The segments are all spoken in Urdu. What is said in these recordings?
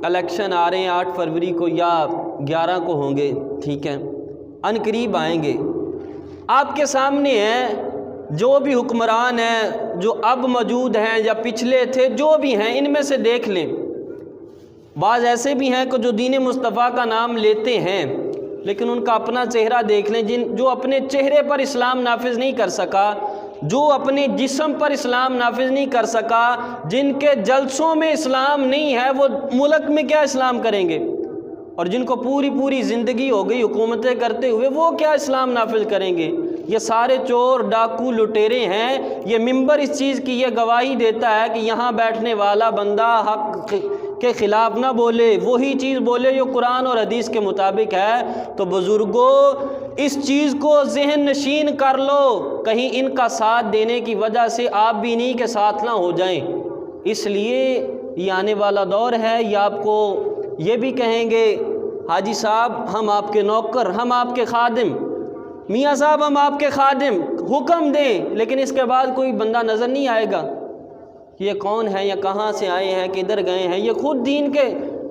الیکشن آ رہے ہیں 8 فروری کو یا 11 کو ہوں گے، ٹھیک ہے، ان قریب آئیں گے۔ آپ کے سامنے ہے جو بھی حکمران ہیں جو اب موجود ہیں یا پچھلے تھے، جو بھی ہیں، ان میں سے دیکھ لیں۔ بعض ایسے بھی ہیں کہ جو دین مصطفیٰ کا نام لیتے ہیں لیکن ان کا اپنا چہرہ دیکھ لیں، جو اپنے چہرے پر اسلام نافذ نہیں کر سکا، جو اپنے جسم پر اسلام نافذ نہیں کر سکا، جن کے جلسوں میں اسلام نہیں ہے، وہ ملک میں کیا اسلام کریں گے؟ اور جن کو پوری زندگی ہو گئی حکومتیں کرتے ہوئے، وہ کیا اسلام نافذ کریں گے؟ یہ سارے چور، ڈاکو، لٹیرے ہیں۔ یہ منبر اس چیز کی یہ گواہی دیتا ہے کہ یہاں بیٹھنے والا بندہ حق کے خلاف نہ بولے، وہی چیز بولے جو قرآن اور حدیث کے مطابق ہے۔ تو بزرگوں، اس چیز کو ذہن نشین کر لو، کہیں ان کا ساتھ دینے کی وجہ سے آپ بھی انہی کے ساتھ نہ ہو جائیں۔ اس لیے یہ آنے والا دور ہے، یہ آپ کو یہ بھی کہیں گے حاجی صاحب ہم آپ کے نوکر، ہم آپ کے خادم، میاں صاحب ہم آپ کے خادم، حکم دیں، لیکن اس کے بعد کوئی بندہ نظر نہیں آئے گا یہ کون ہے یا کہاں سے آئے ہیں، کدھر گئے ہیں۔ یہ خود دین کے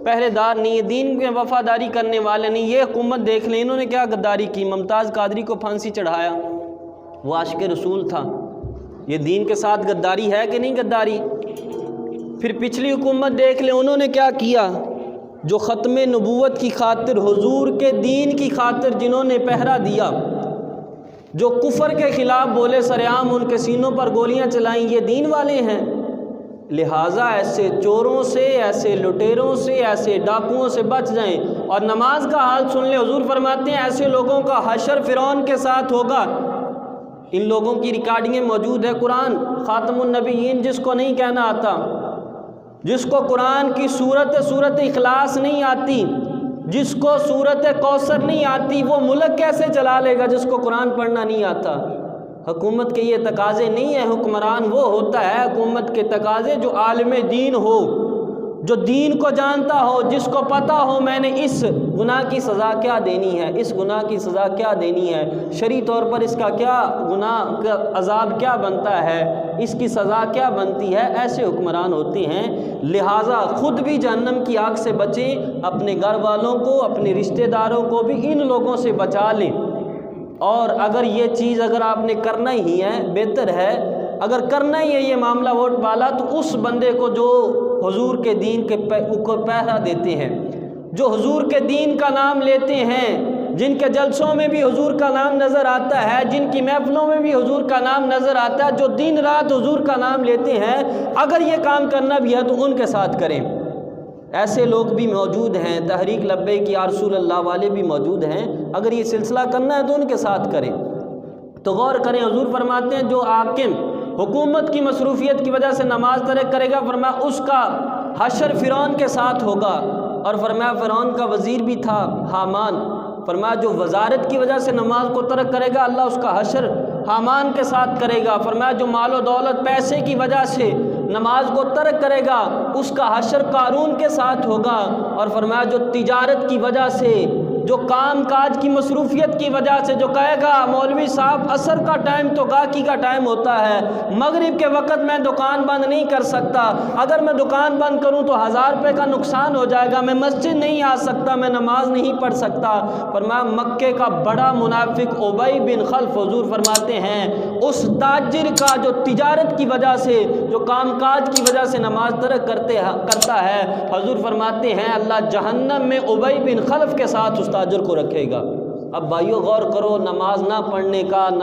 پہرے دار نہیں ہے، دین میں وفاداری کرنے والے نہیں۔ یہ حکومت دیکھ لیں انہوں نے کیا غداری کی، ممتاز قادری کو پھانسی چڑھایا، وہ عاشق رسول تھا۔ یہ دین کے ساتھ غداری ہے کہ نہیں غداری؟ پھر پچھلی حکومت دیکھ لیں انہوں نے کیا کیا، جو ختم نبوت کی خاطر، حضور کے دین کی خاطر جنہوں نے پہرا دیا، جو کفر کے خلاف بولے سرعام، ان کے سینوں پر گولیاں چلائیں، یہ دین والے ہیں۔ لہٰذا ایسے چوروں سے، ایسے لٹیروں سے، ایسے ڈاکوؤں سے بچ جائیں۔ اور نماز کا حال سن لیں، حضور فرماتے ہیں ایسے لوگوں کا حشر فرعون کے ساتھ ہوگا۔ ان لوگوں کی ریکارڈنگیں موجود ہے، قرآن خاتم النبیین جس کو نہیں کہنا آتا، جس کو قرآن کی سورت اخلاص نہیں آتی، جس کو سورت کوثر نہیں آتی، وہ ملک کیسے چلا لے گا جس کو قرآن پڑھنا نہیں آتا؟ حکومت کے یہ تقاضے نہیں ہیں، حکمران وہ ہوتا ہے حکومت کے تقاضے جو عالم دین ہو، جو دین کو جانتا ہو، جس کو پتہ ہو میں نے اس گناہ کی سزا کیا دینی ہے، اس گناہ کی سزا کیا دینی ہے، شرعی طور پر اس کا کیا گناہ کا عذاب کیا بنتا ہے، اس کی سزا کیا بنتی ہے۔ ایسے حکمران ہوتے ہیں۔ لہٰذا خود بھی جہنم کی آگ سے بچیں، اپنے گھر والوں کو، اپنے رشتہ داروں کو بھی ان لوگوں سے بچا لیں۔ اور اگر یہ چیز اگر آپ نے کرنا ہی ہے، بہتر ہے اگر کرنا ہی ہے یہ معاملہ ووٹ والا، تو اس بندے کو جو حضور کے دین کے اوپر پہرا دیتے ہیں، جو حضور کے دین کا نام لیتے ہیں، جن کے جلسوں میں بھی حضور کا نام نظر آتا ہے، جن کی محفلوں میں بھی حضور کا نام نظر آتا ہے، جو دن رات حضور کا نام لیتے ہیں، اگر یہ کام کرنا بھی ہے تو ان کے ساتھ کریں۔ ایسے لوگ بھی موجود ہیں، تحریک لبیک یا رسول اللہ والے بھی موجود ہیں، اگر یہ سلسلہ کرنا ہے تو ان کے ساتھ کریں۔ تو غور کریں، حضور فرماتے ہیں جو حاکم حکومت کی مصروفیت کی وجہ سے نماز ترک کرے گا، فرمایا اس کا حشر فرعون کے ساتھ ہوگا۔ اور فرمایا فرعون کا وزیر بھی تھا حامان، فرمایا جو وزارت کی وجہ سے نماز کو ترک کرے گا اللہ اس کا حشر حامان کے ساتھ کرے گا۔ فرمایا جو مال و دولت پیسے کی وجہ سے نماز کو ترک کرے گا اس کا حشر قارون کے ساتھ ہوگا۔ اور فرمایا جو تجارت کی وجہ سے، جو کام کاج کی مصروفیت کی وجہ سے جو کہے گا مولوی صاحب عصر کا ٹائم تو گاہکی کا ٹائم ہوتا ہے، مغرب کے وقت میں دکان بند نہیں کر سکتا، اگر میں دکان بند کروں تو 1000 روپے کا نقصان ہو جائے گا، میں مسجد نہیں آ سکتا، میں نماز نہیں پڑھ سکتا۔ فرمایا مکے کا بڑا منافق ابی بن خلف، حضور فرماتے ہیں اس تاجر کا جو تجارت کی وجہ سے، جو کام کاج کی وجہ سے نماز ترک کرتا ہے، حضور فرماتے ہیں اللہ جہنم میں ابی بن خلف کے ساتھ اس تاجر کو رکھے گا۔ اب بھائیو غور کرو، نماز نہ پڑھنے کا